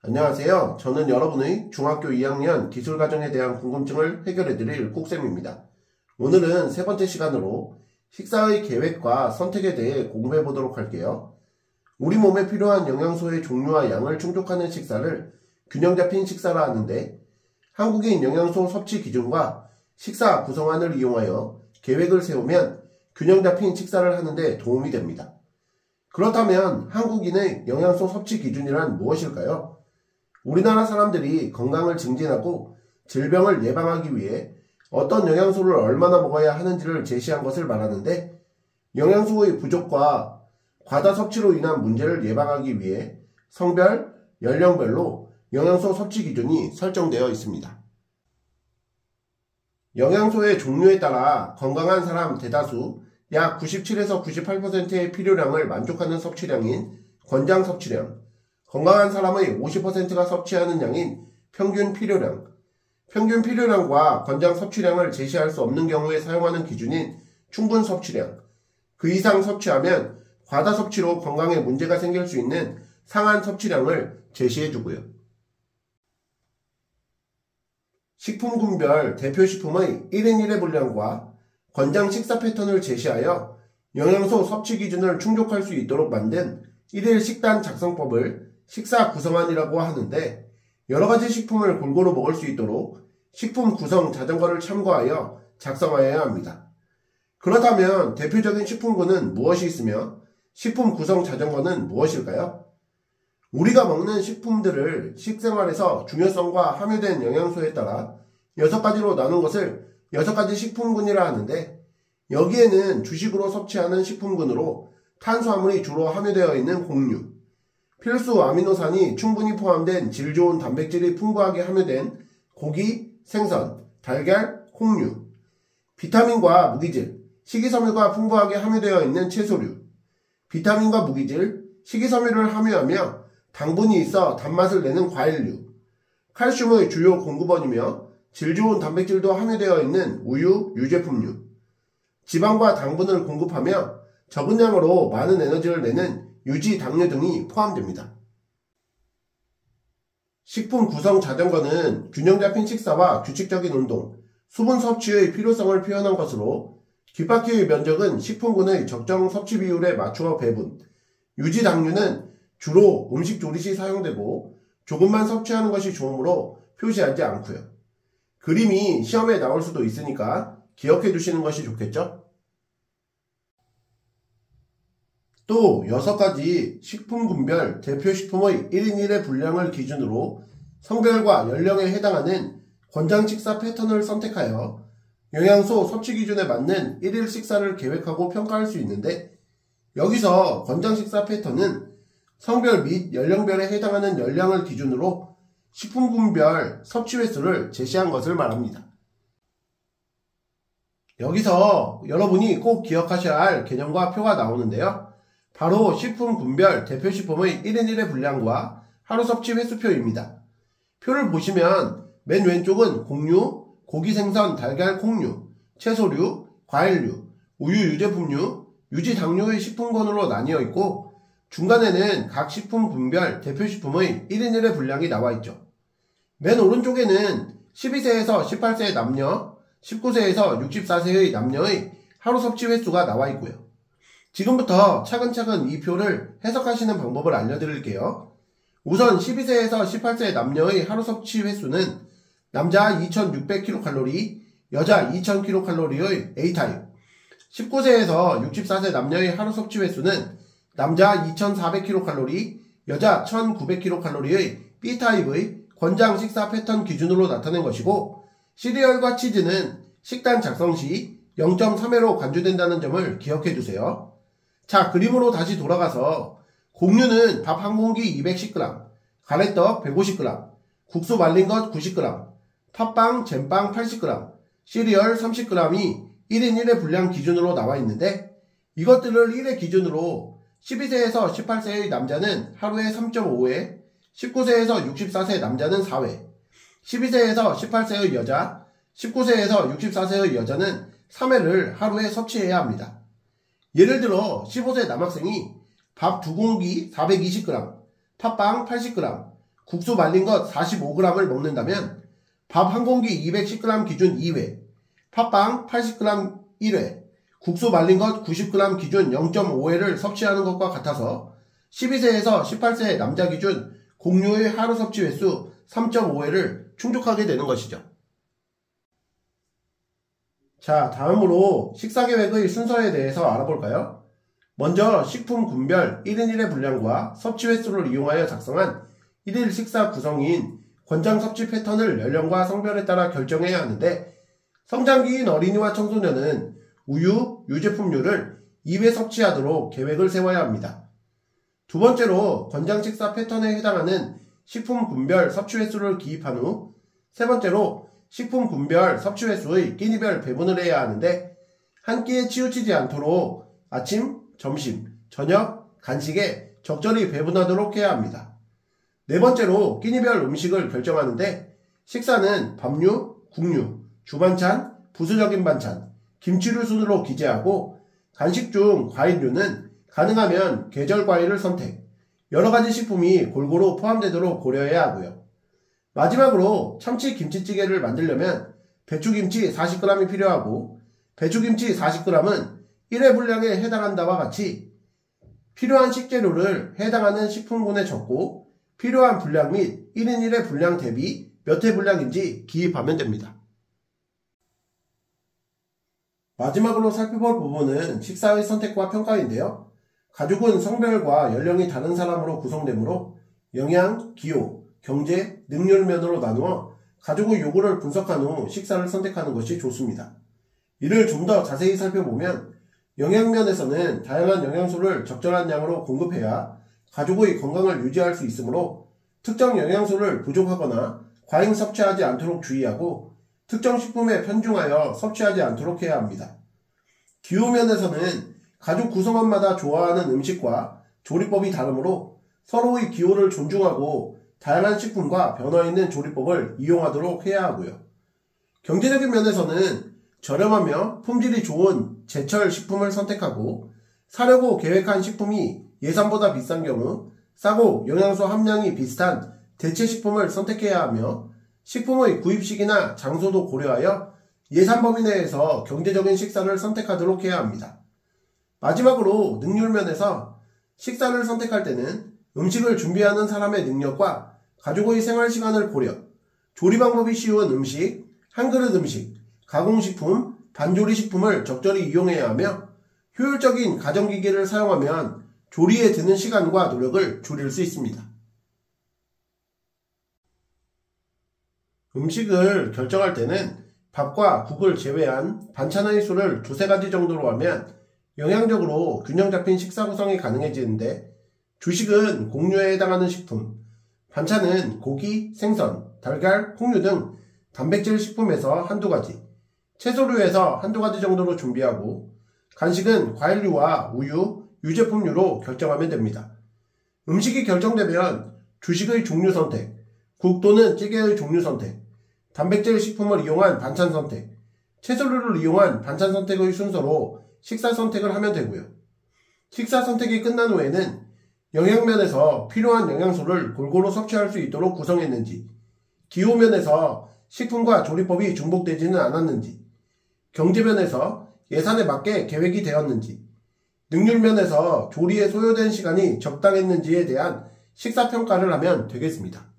안녕하세요. 저는 여러분의 중학교 2학년 기술과정에 대한 궁금증을 해결해드릴 꾹쌤입니다. 오늘은 세 번째 시간으로 식사의 계획과 선택에 대해 공부해보도록 할게요. 우리 몸에 필요한 영양소의 종류와 양을 충족하는 식사를 균형 잡힌 식사라 하는데, 한국인 영양소 섭취 기준과 식사 구성안을 이용하여 계획을 세우면 균형 잡힌 식사를 하는데 도움이 됩니다. 그렇다면 한국인의 영양소 섭취 기준이란 무엇일까요? 우리나라 사람들이 건강을 증진하고 질병을 예방하기 위해 어떤 영양소를 얼마나 먹어야 하는지를 제시한 것을 말하는데, 영양소의 부족과 과다 섭취로 인한 문제를 예방하기 위해 성별, 연령별로 영양소 섭취 기준이 설정되어 있습니다. 영양소의 종류에 따라 건강한 사람 대다수 약 97에서 98%의 필요량을 만족하는 섭취량인 권장 섭취량, 건강한 사람의 50%가 섭취하는 양인 평균 필요량, 평균 필요량과 권장 섭취량을 제시할 수 없는 경우에 사용하는 기준인 충분 섭취량, 그 이상 섭취하면 과다 섭취로 건강에 문제가 생길 수 있는 상한 섭취량을 제시해주고요. 식품군별 대표식품의 1인 1회 분량과 권장 식사 패턴을 제시하여 영양소 섭취 기준을 충족할 수 있도록 만든 1일 식단 작성법을 식사 구성안이라고 하는데, 여러가지 식품을 골고루 먹을 수 있도록 식품 구성 자전거를 참고하여 작성하여야 합니다. 그렇다면 대표적인 식품군은 무엇이 있으며 식품 구성 자전거는 무엇일까요? 우리가 먹는 식품들을 식생활에서 중요성과 함유된 영양소에 따라 6가지로 나눈 것을 6가지 식품군이라 하는데, 여기에는 주식으로 섭취하는 식품군으로 탄수화물이 주로 함유되어 있는 곡류, 필수 아미노산이 충분히 포함된 질 좋은 단백질이 풍부하게 함유된 고기, 생선, 달걀, 콩류, 비타민과 무기질, 식이섬유가 풍부하게 함유되어 있는 채소류, 비타민과 무기질, 식이섬유를 함유하며 당분이 있어 단맛을 내는 과일류, 칼슘의 주요 공급원이며 질 좋은 단백질도 함유되어 있는 우유, 유제품류, 지방과 당분을 공급하며 적은 양으로 많은 에너지를 내는 유지 당류 등이 포함됩니다. 식품 구성 자전거는 균형 잡힌 식사와 규칙적인 운동, 수분 섭취의 필요성을 표현한 것으로 뒷바퀴의 면적은 식품군의 적정 섭취 비율에 맞추어 배분, 유지 당류는 주로 음식 조리 시 사용되고 조금만 섭취하는 것이 좋으므로 표시하지 않고요. 그림이 시험에 나올 수도 있으니까 기억해 두시는 것이 좋겠죠? 또 6가지 식품군별 대표식품의 1인 1회 분량을 기준으로 성별과 연령에 해당하는 권장 식사 패턴을 선택하여 영양소 섭취 기준에 맞는 1일 식사를 계획하고 평가할 수 있는데, 여기서 권장 식사 패턴은 성별 및 연령별에 해당하는 열량을 기준으로 식품군별 섭취 횟수를 제시한 것을 말합니다. 여기서 여러분이 꼭 기억하셔야 할 개념과 표가 나오는데요. 바로 식품군별 대표식품의 1인 1회 분량과 하루 섭취 횟수표입니다. 표를 보시면 맨 왼쪽은 곡류, 고기, 생선, 달걀, 콩류, 채소류, 과일류, 우유, 유제품류, 유지 당류의 식품군으로 나뉘어 있고, 중간에는 각 식품군별 대표식품의 1인 1회 분량이 나와 있죠. 맨 오른쪽에는 12세에서 18세의 남녀, 19세에서 64세의 남녀의 하루 섭취 횟수가 나와 있고요. 지금부터 차근차근 이 표를 해석하시는 방법을 알려드릴게요. 우선 12세에서 18세 남녀의 하루 섭취 횟수는 남자 2600kcal, 여자 2000kcal의 A타입, 19세에서 64세 남녀의 하루 섭취 횟수는 남자 2400kcal, 여자 1900kcal의 B타입의 권장 식사 패턴 기준으로 나타낸 것이고, 시리얼과 치즈는 식단 작성 시 0.3회로 간주된다는 점을 기억해 두세요. 자, 그림으로 다시 돌아가서 곡류는 밥 한 공기 210g, 가래떡 150g, 국수 말린 것 90g, 팥빵, 잼빵 80g, 시리얼 30g이 1인 1회 분량 기준으로 나와 있는데, 이것들을 1회 기준으로 12세에서 18세의 남자는 하루에 3.5회, 19세에서 64세 남자는 4회, 12세에서 18세의 여자, 19세에서 64세의 여자는 3회를 하루에 섭취해야 합니다. 예를 들어 15세 남학생이 밥 2공기 420g, 팥빵 80g, 국수 말린 것 45g을 먹는다면 밥 1공기 210g 기준 2회, 팥빵 80g 1회, 국수 말린 것 90g 기준 0.5회를 섭취하는 것과 같아서 12세에서 18세 남자 기준 공유의 하루 섭취 횟수 3.5회를 충족하게 되는 것이죠. 자, 다음으로 식사계획의 순서에 대해서 알아볼까요? 먼저 식품 군별 1인 1회 분량과 섭취 횟수를 이용하여 작성한 1일 식사 구성인 권장 섭취 패턴을 연령과 성별에 따라 결정해야 하는데, 성장기인 어린이와 청소년은 우유, 유제품류를 2회 섭취하도록 계획을 세워야 합니다. 두 번째로 권장 식사 패턴에 해당하는 식품 군별 섭취 횟수를 기입한 후, 세 번째로 식품 군별 섭취 횟수의 끼니별 배분을 해야 하는데, 한 끼에 치우치지 않도록 아침, 점심, 저녁, 간식에 적절히 배분하도록 해야 합니다. 네 번째로 끼니별 음식을 결정하는데, 식사는 밥류, 국류, 주반찬, 부수적인 반찬, 김치류 순으로 기재하고, 간식 중 과일류는 가능하면 계절 과일을 선택, 여러가지 식품이 골고루 포함되도록 고려해야 하고요. 마지막으로 참치 김치찌개를 만들려면 배추김치 40g이 필요하고, 배추김치 40g은 1회 분량에 해당한다와 같이 필요한 식재료를 해당하는 식품군에 적고 필요한 분량 및 1인 1회 분량 대비 몇 회 분량인지 기입하면 됩니다. 마지막으로 살펴볼 부분은 식사의 선택과 평가인데요. 가족은 성별과 연령이 다른 사람으로 구성되므로 영양, 기호, 경제, 능률 면으로 나누어 가족의 요구를 분석한 후 식사를 선택하는 것이 좋습니다. 이를 좀 더 자세히 살펴보면 영양면에서는 다양한 영양소를 적절한 양으로 공급해야 가족의 건강을 유지할 수 있으므로 특정 영양소를 부족하거나 과잉 섭취하지 않도록 주의하고 특정 식품에 편중하여 섭취하지 않도록 해야 합니다. 기호면에서는 가족 구성원마다 좋아하는 음식과 조리법이 다르므로 서로의 기호를 존중하고 다양한 식품과 변화 있는 조리법을 이용하도록 해야 하고요. 경제적인 면에서는 저렴하며 품질이 좋은 제철 식품을 선택하고 사려고 계획한 식품이 예산보다 비싼 경우 싸고 영양소 함량이 비슷한 대체 식품을 선택해야 하며 식품의 구입 시기나 장소도 고려하여 예산 범위 내에서 경제적인 식사를 선택하도록 해야 합니다. 마지막으로 능률면에서 식사를 선택할 때는 음식을 준비하는 사람의 능력과 가족의 생활 시간을 고려, 조리 방법이 쉬운 음식, 한 그릇 음식, 가공식품, 반조리 식품을 적절히 이용해야 하며 효율적인 가정기기를 사용하면 조리에 드는 시간과 노력을 줄일 수 있습니다. 음식을 결정할 때는 밥과 국을 제외한 반찬의 수를 두세 가지 정도로 하면 영양적으로 균형 잡힌 식사 구성이 가능해지는데, 주식은 공유에 해당하는 식품, 반찬은 고기, 생선, 달걀, 콩류 등 단백질 식품에서 한두 가지, 채소류에서 한두 가지 정도로 준비하고, 간식은 과일류와 우유, 유제품류로 결정하면 됩니다. 음식이 결정되면 주식의 종류 선택, 국 또는 찌개의 종류 선택, 단백질 식품을 이용한 반찬 선택, 채소류를 이용한 반찬 선택의 순서로 식사 선택을 하면 되고요. 식사 선택이 끝난 후에는 영양면에서 필요한 영양소를 골고루 섭취할 수 있도록 구성했는지, 기호면에서 식품과 조리법이 중복되지는 않았는지, 경제면에서 예산에 맞게 계획이 되었는지, 능률면에서 조리에 소요된 시간이 적당했는지에 대한 식사평가를 하면 되겠습니다.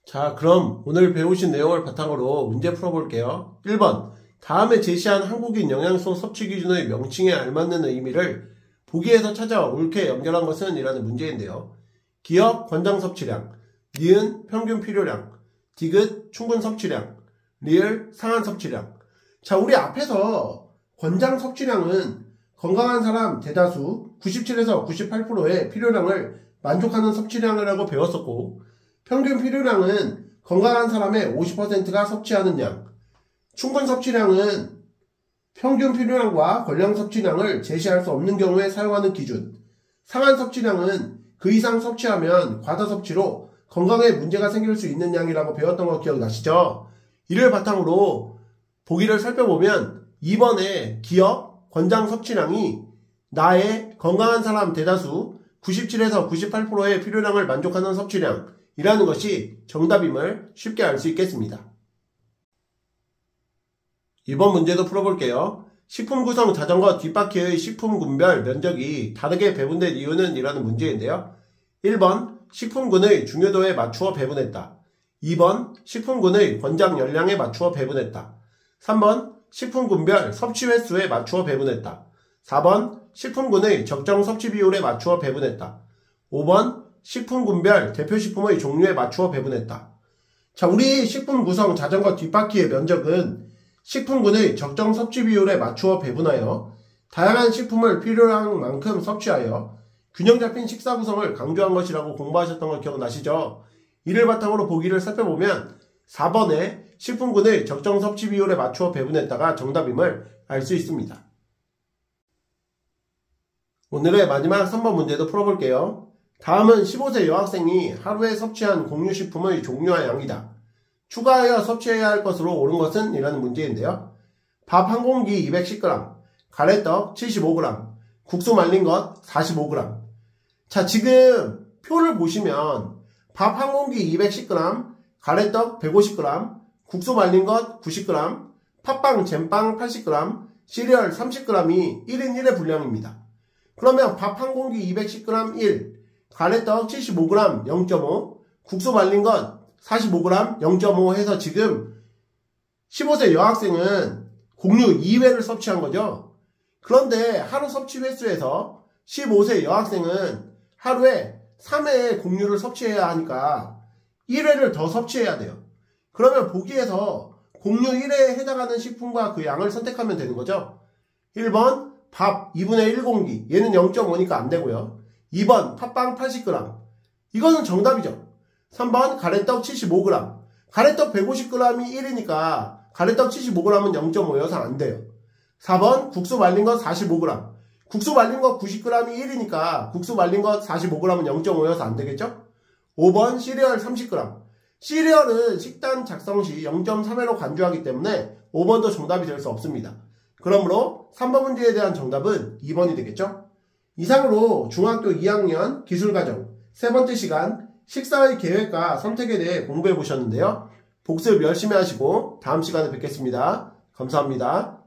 자, 그럼 오늘 배우신 내용을 바탕으로 문제 풀어볼게요. 1번, 다음에 제시한 한국인 영양소 섭취 기준의 명칭에 알맞는 의미를 보기에서 찾아 옳게 연결한 것은? 이라는 문제인데요. 기업 권장 섭취량, 니은 평균 필요량, 디귿 충분 섭취량, 리을 상한 섭취량. 자, 우리 앞에서 권장 섭취량은 건강한 사람 대다수 97에서 98%의 필요량을 만족하는 섭취량이라고 배웠었고, 평균 필요량은 건강한 사람의 50%가 섭취하는 양, 충분 섭취량은 평균 필요량과 권량 섭취량을 제시할 수 없는 경우에 사용하는 기준, 상한 섭취량은 그 이상 섭취하면 과다 섭취로 건강에 문제가 생길 수 있는 양이라고 배웠던 거 기억나시죠? 이를 바탕으로 보기를 살펴보면 2번의 기업 권장 섭취량이 나의 건강한 사람 대다수 97에서 98%의 필요량을 만족하는 섭취량이라는 것이 정답임을 쉽게 알 수 있겠습니다. 이번 문제도 풀어볼게요. 식품 구성 자전거 뒷바퀴의 식품군별 면적이 다르게 배분된 이유는? 이라는 문제인데요. 1번 식품군의 중요도에 맞추어 배분했다. 2번 식품군의 권장 열량에 맞추어 배분했다. 3번 식품군별 섭취 횟수에 맞추어 배분했다. 4번 식품군의 적정 섭취 비율에 맞추어 배분했다. 5번 식품군별 대표식품의 종류에 맞추어 배분했다. 자, 우리 식품 구성 자전거 뒷바퀴의 면적은 식품군의 적정 섭취 비율에 맞추어 배분하여 다양한 식품을 필요한 만큼 섭취하여 균형 잡힌 식사 구성을 강조한 것이라고 공부하셨던 거 기억나시죠? 이를 바탕으로 보기를 살펴보면 4번에 식품군의 적정 섭취 비율에 맞추어 배분했다가 정답임을 알 수 있습니다. 오늘의 마지막 3번 문제도 풀어볼게요. 다음은 15세 여학생이 하루에 섭취한 공유식품의 종류와 양이다. 추가하여 섭취해야 할 것으로 옳은 것은? 이라는 문제인데요. 밥 한 공기 210g, 가래떡 75g, 국수 말린 것 45g. 자, 지금 표를 보시면 밥 한 공기 210g, 가래떡 150g, 국수 말린 것 90g, 팥빵, 잼빵 80g, 시리얼 30g이 1인 1의 분량입니다. 그러면 밥 한 공기 210g 1, 가래떡 75g 0.5, 국수 말린 것 45g 0.5 해서 지금 15세 여학생은 공유 2회를 섭취한 거죠. 그런데 하루 섭취 횟수에서 15세 여학생은 하루에 3회의 공유를 섭취해야 하니까 1회를 더 섭취해야 돼요. 그러면 보기에서 공유 1회에 해당하는 식품과 그 양을 선택하면 되는 거죠. 1번 밥 2분의 1공기, 얘는 0.5니까 안 되고요. 2번 팥빵 80g, 이거는 정답이죠. 3번 가래떡 75g, 가래떡 150g이 1이니까 가래떡 75g은 0.5여서 안 돼요. 4번 국수 말린 것 45g, 국수 말린 것 90g이 1이니까 국수 말린 것 45g은 0.5여서 안 되겠죠? 5번 시리얼 30g, 시리얼은 식단 작성 시 0.3회로 간주하기 때문에 5번도 정답이 될 수 없습니다. 그러므로 3번 문제에 대한 정답은 2번이 되겠죠? 이상으로 중학교 2학년 기술과정 세 번째 시간 식사의 계획과 선택에 대해 공부해 보셨는데요. 복습 열심히 하시고 다음 시간에 뵙겠습니다. 감사합니다.